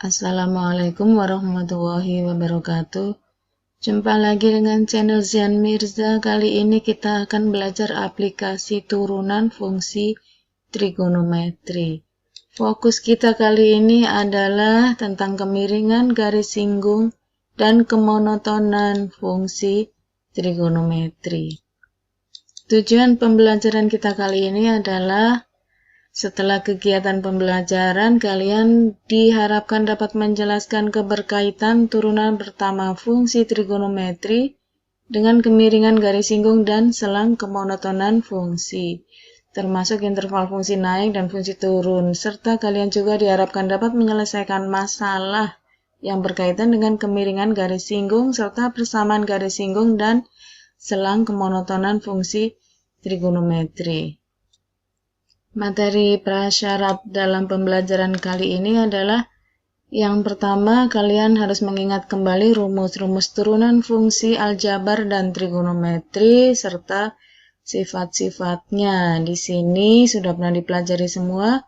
Assalamualaikum warahmatullahi wabarakatuh. Jumpa lagi dengan channel Zian Mirza. Kali ini kita akan belajar aplikasi turunan fungsi trigonometri. Fokus kita kali ini adalah tentang kemiringan garis singgung dan kemonotonan fungsi trigonometri. Tujuan pembelajaran kita kali ini adalah setelah kegiatan pembelajaran, kalian diharapkan dapat menjelaskan keberkaitan turunan pertama fungsi trigonometri dengan kemiringan garis singgung dan selang kemonotonan fungsi, termasuk interval fungsi naik dan fungsi turun, serta kalian juga diharapkan dapat menyelesaikan masalah yang berkaitan dengan kemiringan garis singgung serta persamaan garis singgung dan selang kemonotonan fungsi trigonometri. Materi prasyarat dalam pembelajaran kali ini adalah yang pertama, kalian harus mengingat kembali rumus-rumus turunan fungsi aljabar dan trigonometri serta sifat-sifatnya. Di sini sudah pernah dipelajari semua.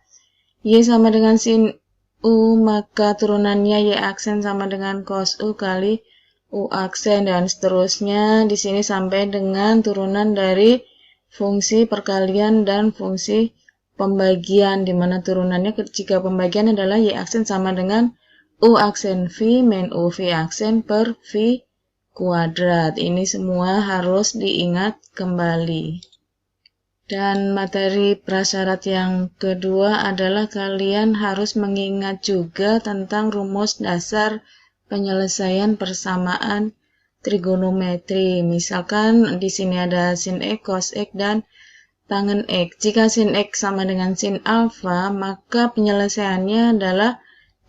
Y sama dengan sin U, maka turunannya Y aksen sama dengan cos U kali U aksen dan seterusnya. Di sini sampai dengan turunan dari fungsi perkalian dan fungsi pembagian, di mana turunannya jika pembagian adalah Y aksen sama dengan U aksen V min U V aksen per V kuadrat. Ini semua harus diingat kembali. Dan materi prasyarat yang kedua adalah kalian harus mengingat juga tentang rumus dasar penyelesaian persamaan trigonometri. Misalkan di sini ada sin X, cos X, dan tangen X. Jika sin X sama dengan sin alfa, maka penyelesaiannya adalah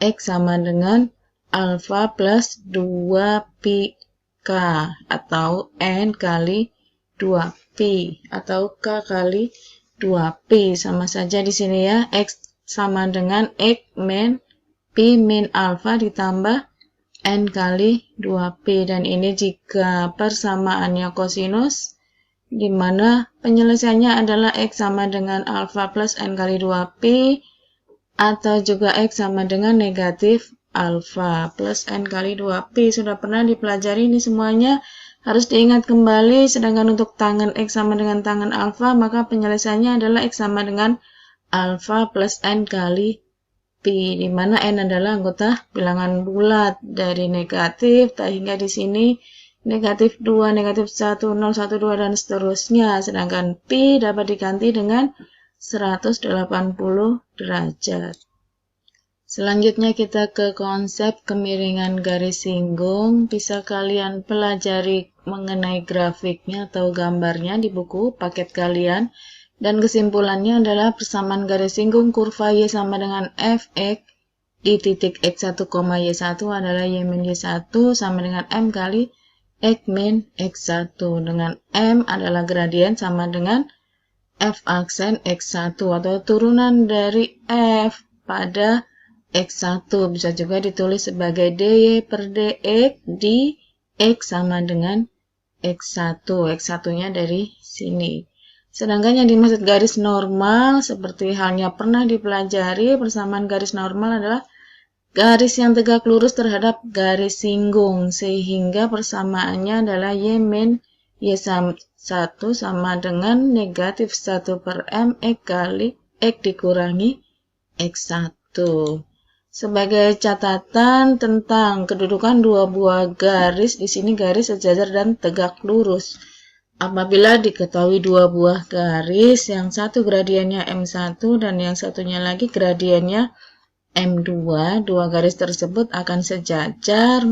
X sama dengan alfa plus 2πk atau N kali 2π atau K kali 2π. Sama saja di sini ya, X sama dengan X min P min alfa ditambah N kali 2π. Dan ini jika persamaannya kosinus, di mana penyelesaiannya adalah X sama dengan alfa plus N kali 2π, atau juga X sama dengan negatif alfa plus N kali 2π. Sudah pernah dipelajari ini semuanya, harus diingat kembali. Sedangkan untuk tangen X sama dengan tangen alfa, maka penyelesaiannya adalah X sama dengan alfa plus N kali pi, di mana N adalah anggota bilangan bulat dari negatif, hingga di sini negatif 2, negatif 1, 0, 1, 2, dan seterusnya. Sedangkan pi dapat diganti dengan 180 derajat. Selanjutnya kita ke konsep kemiringan garis singgung. Bisa kalian pelajari mengenai grafiknya atau gambarnya di buku paket kalian. Dan kesimpulannya adalah persamaan garis singgung kurva Y sama dengan Fx di titik X1, Y1 adalah Y min Y1 sama dengan M kali X min X1, dengan M adalah gradien sama dengan F aksen X1 atau turunan dari F pada X1. Bisa juga ditulis sebagai dy per dx di X sama dengan X1. X1-nya dari sini. Sedangkan yang dimaksud garis normal, seperti halnya pernah dipelajari, persamaan garis normal adalah garis yang tegak lurus terhadap garis singgung, sehingga persamaannya adalah Y min Y1 sama dengan negatif 1 per M X kali X dikurangi X1. Sebagai catatan tentang kedudukan dua buah garis, di sini garis sejajar dan tegak lurus. Apabila diketahui dua buah garis, yang satu gradiennya M1 dan yang satunya lagi gradiennya M2, dua garis tersebut akan sejajar,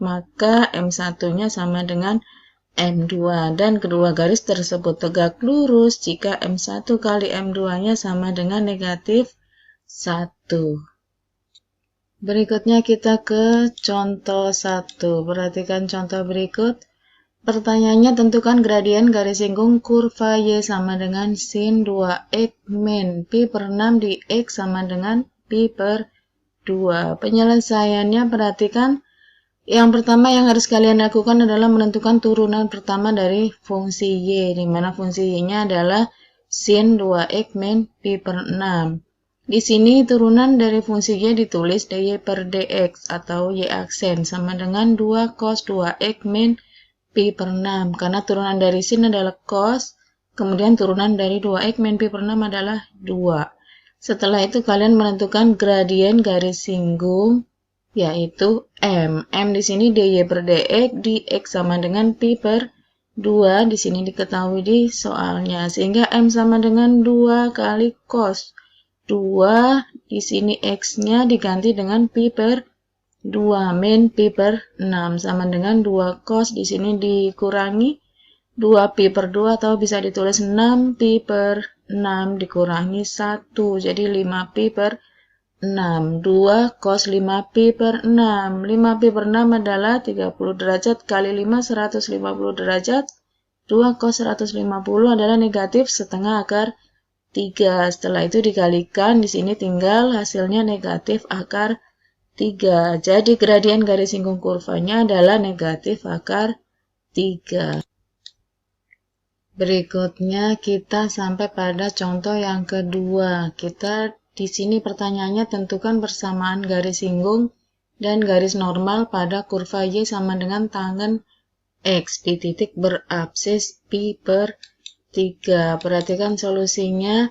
maka M1-nya sama dengan M2, dan kedua garis tersebut tegak lurus jika M1 kali M2-nya sama dengan negatif 1. Berikutnya kita ke contoh 1. Perhatikan contoh berikut. Pertanyaannya, tentukan gradien garis singgung kurva Y sama dengan sin 2X min pi per 6 di X sama dengan pi per 2. Penyelesaiannya, perhatikan, yang pertama yang harus kalian lakukan adalah menentukan turunan pertama dari fungsi Y, di mana fungsi Y-nya adalah sin 2X min pi per 6. Di sini turunan dari fungsi Y ditulis dy per dx atau Y aksen sama dengan 2 cos 2x min pi per 6. Karena turunan dari sin adalah cos, kemudian turunan dari 2x min pi per 6 adalah 2. Setelah itu kalian menentukan gradien garis singgung, yaitu M. M di sini dy per dx, dx sama dengan pi per 2, di sini diketahui di soalnya. Sehingga M sama dengan 2 kali cos 2, di sini X-nya diganti dengan pi per 2 min pi per 6 sama dengan 2 cos, di sini dikurangi 2 pi per 2 atau bisa ditulis 6 pi per 6 dikurangi 1, jadi 5 pi per 6. 2 cos 5 pi per 6. 5 pi per 6 adalah 30 derajat kali 5 150 derajat. 2 cos 150 adalah negatif setengah akar 3. Setelah itu dikalikan, di sini tinggal hasilnya negatif akar 3. Jadi gradien garis singgung kurvanya adalah negatif akar 3. Berikutnya kita sampai pada contoh yang kedua. Kita di sini pertanyaannya tentukan persamaan garis singgung dan garis normal pada kurva Y sama dengan tangen X di titik berabsis pi per 3. Perhatikan solusinya.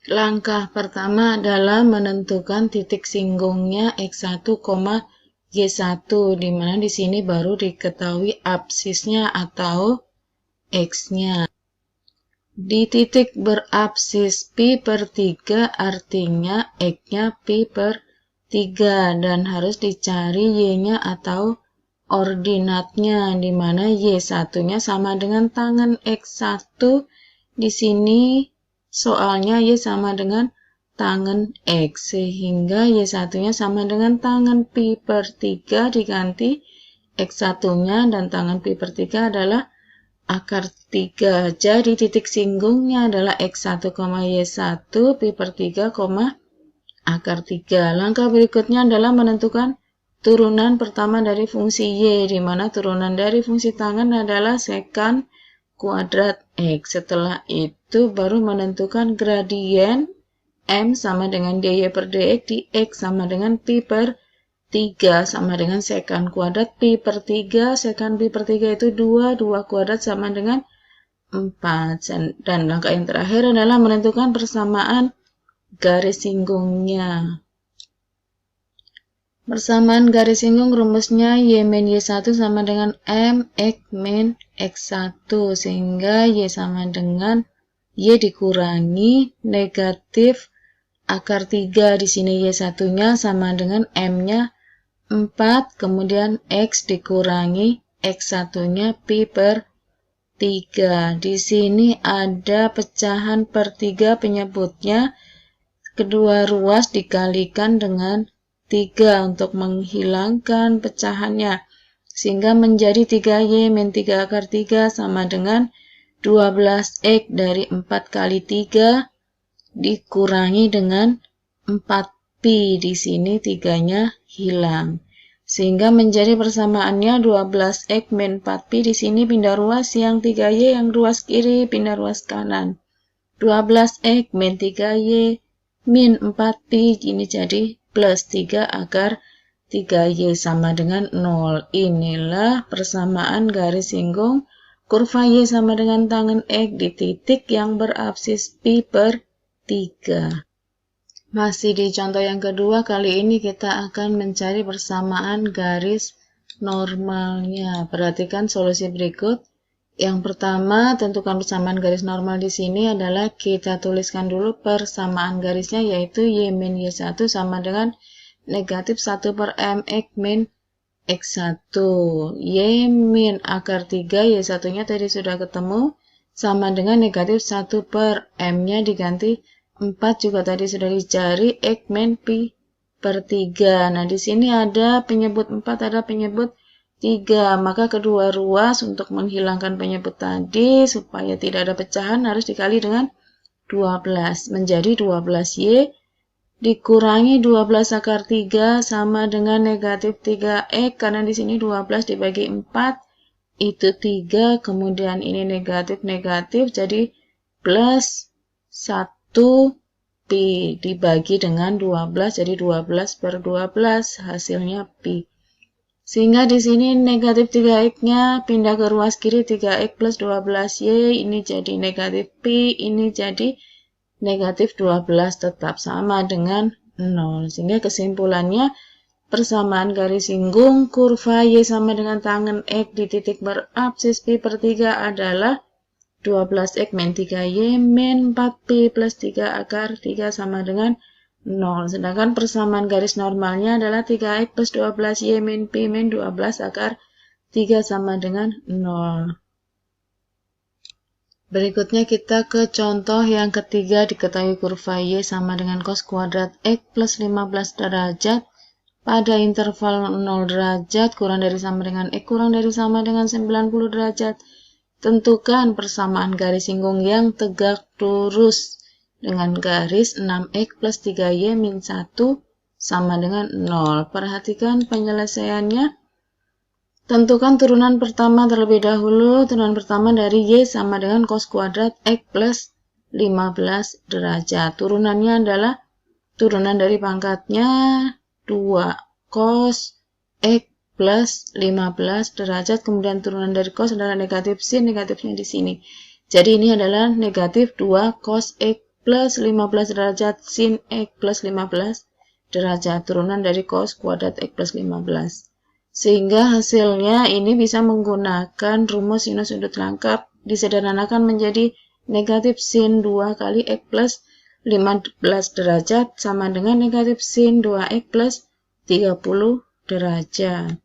Langkah pertama adalah menentukan titik singgungnya X1, Y1, di mana di sini baru diketahui absisnya atau X-nya. Di titik berabsis pi per 3 artinya X-nya pi per 3 dan harus dicari Y-nya atau ordinatnya, di mana Y1-nya sama dengan tangen X1. Di sini soalnya Y sama dengan tangen X, sehingga Y1-nya sama dengan tangen pi per 3 diganti X1-nya dan tangen pi per 3 adalah akar 3. Jadi titik singgungnya adalah X1, Y1 pi per 3, akar 3. Langkah berikutnya adalah menentukan turunan pertama dari fungsi Y, di mana turunan dari fungsi tangen adalah sekan kuadrat X. Setelah itu baru menentukan gradien M sama dengan dy per dx, dx sama dengan pi per 3 sama dengan sekan kuadrat pi per 3. Sekan pi per 3 itu 2, 2 kuadrat sama dengan 4. Dan langkah yang terakhir adalah menentukan persamaan garis singgungnya. Persamaan garis singgung rumusnya Y min Y1 sama dengan M X min X1, sehingga Y sama dengan Y dikurangi negatif akar 3, di sini Y1-nya sama dengan M-nya 4, kemudian X dikurangi X1-nya pi per 3. Di sini ada pecahan per 3 penyebutnya, kedua ruas dikalikan dengan 3 untuk menghilangkan pecahannya, sehingga menjadi 3Y min 3 akar 3 sama dengan 12X dari 4 kali 3 dikurangi dengan 4pi. Di sini 3-nya hilang, sehingga menjadi persamaannya 12X min 4pi. Di sini pindah ruas, yang 3Y yang ruas kiri pindah ruas kanan. 12X min 3Y min 4pi ini jadi plus 3 akar 3Y sama dengan 0. Inilah persamaan garis singgung kurva Y sama dengan tangen X di titik yang berabsis pi per 3. Masih di contoh yang kedua, kali ini kita akan mencari persamaan garis normalnya. Perhatikan solusi berikut. Yang pertama, tentukan persamaan garis normal di sini adalah kita tuliskan dulu persamaan garisnya, yaitu Y min Y1 sama dengan negatif 1 per MX min X1. Y min akar 3, Y1-nya tadi sudah ketemu, sama dengan negatif 1 per M-nya diganti 4 juga tadi sudah dicari, X min pi per 3. Nah, di sini ada penyebut 4, ada penyebut 3, maka kedua ruas untuk menghilangkan penyebut tadi supaya tidak ada pecahan harus dikali dengan 12, menjadi 12Y dikurangi 12 akar 3 sama dengan negatif 3X, karena di sini 12 dibagi 4 itu 3, kemudian ini negatif jadi plus 1 pi Pi dibagi dengan 12, jadi 12 per 12 hasilnya Pi. Sehingga di sini negatif 3x-nya pindah ke ruas kiri 3x plus 12y, ini jadi negatif Pi, ini jadi negatif 12, tetap sama dengan 0. Sehingga kesimpulannya persamaan garis singgung kurva Y sama dengan tangen X di titik berabsis Pi per 3 adalah 12x min 3y min 4pi plus 3 akar 3 sama dengan 0. Sedangkan persamaan garis normalnya adalah 3x plus 12y min pi min 12 akar 3 sama dengan 0. Berikutnya kita ke contoh yang ketiga. Diketahui kurva Y sama dengan cos kuadrat X plus 15 derajat pada interval 0 derajat kurang dari sama dengan X kurang dari sama dengan 90 derajat. Tentukan persamaan garis singgung yang tegak lurus dengan garis 6x plus 3y min 1 sama dengan 0. Perhatikan penyelesaiannya. Tentukan turunan pertama terlebih dahulu. Turunan pertama dari Y sama dengan cos kuadrat X plus 15 derajat. Turunannya adalah turunan dari pangkatnya 2 cos X plus 15 derajat, kemudian turunan dari cos adalah negatif sin, negatifnya di sini. Jadi ini adalah negatif 2 cos X plus 15 derajat sin X plus 15 derajat, turunan dari cos kuadrat X plus 15. Sehingga hasilnya ini bisa menggunakan rumus sinus sudut lengkap, disederhanakan menjadi negatif sin 2 kali X plus 15 derajat sama dengan negatif sin 2X plus 30 derajat.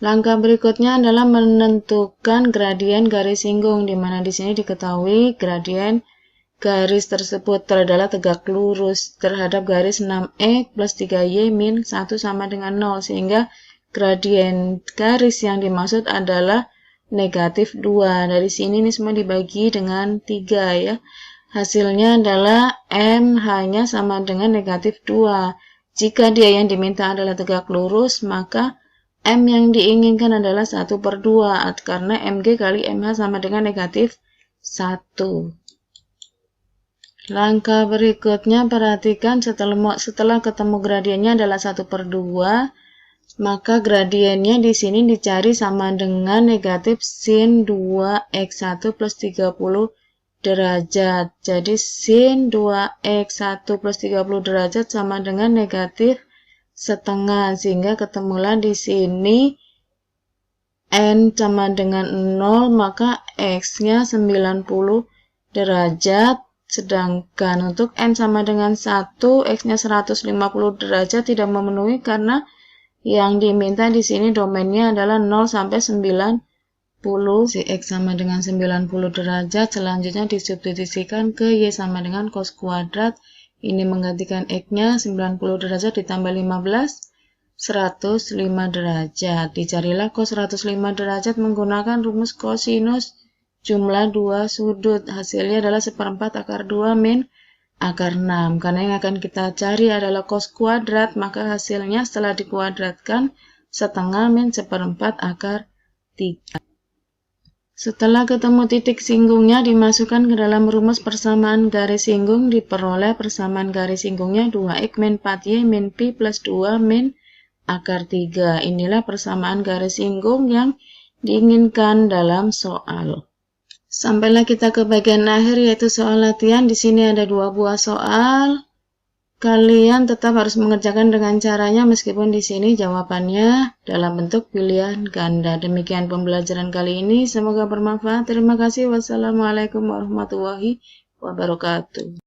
Langkah berikutnya adalah menentukan gradien garis singgung, di mana di sini diketahui gradien garis tersebut adalah tegak lurus terhadap garis 6x plus 3y min 1 sama dengan 0, sehingga gradien garis yang dimaksud adalah negatif 2. Dari sini ini semua dibagi dengan 3 ya. Hasilnya adalah M hanya sama dengan negatif 2. Jika dia yang diminta adalah tegak lurus, maka M yang diinginkan adalah 1 per 2, karena MG kali MH sama dengan negatif 1. Langkah berikutnya, perhatikan setelah ketemu gradiennya adalah 1 per 2, maka gradiennya di sini dicari sama dengan negatif sin 2x1 plus 30 derajat. Jadi sin 2x1 plus 30 derajat sama dengan negatif setengah, sehingga ketemulah di sini n sama dengan 0, maka x-nya 90 derajat, sedangkan untuk n sama dengan 1, x-nya 150 derajat tidak memenuhi karena yang diminta di sini domainnya adalah 0 sampai 90. Si x sama dengan 90 derajat, selanjutnya disubstitusikan ke y sama dengan cos kuadrat. Ini menggantikan x-nya 90 derajat ditambah 15, 105 derajat. Dicarilah cos 105 derajat menggunakan rumus kosinus jumlah dua sudut. Hasilnya adalah 1/4 akar 2 min akar 6. Karena yang akan kita cari adalah cos kuadrat, maka hasilnya setelah dikuadratkan setengah min 1/4 akar 3. Setelah ketemu titik singgungnya, dimasukkan ke dalam rumus persamaan garis singgung, diperoleh persamaan garis singgungnya 2x min 4y min pi plus 2 min akar 3. Inilah persamaan garis singgung yang diinginkan dalam soal. Sampailah kita ke bagian akhir, yaitu soal latihan. Di sini ada 2 buah soal. Kalian tetap harus mengerjakan dengan caranya meskipun di sini jawabannya dalam bentuk pilihan ganda. Demikian pembelajaran kali ini, semoga bermanfaat. Terima kasih. Wassalamualaikum warahmatullahi wabarakatuh.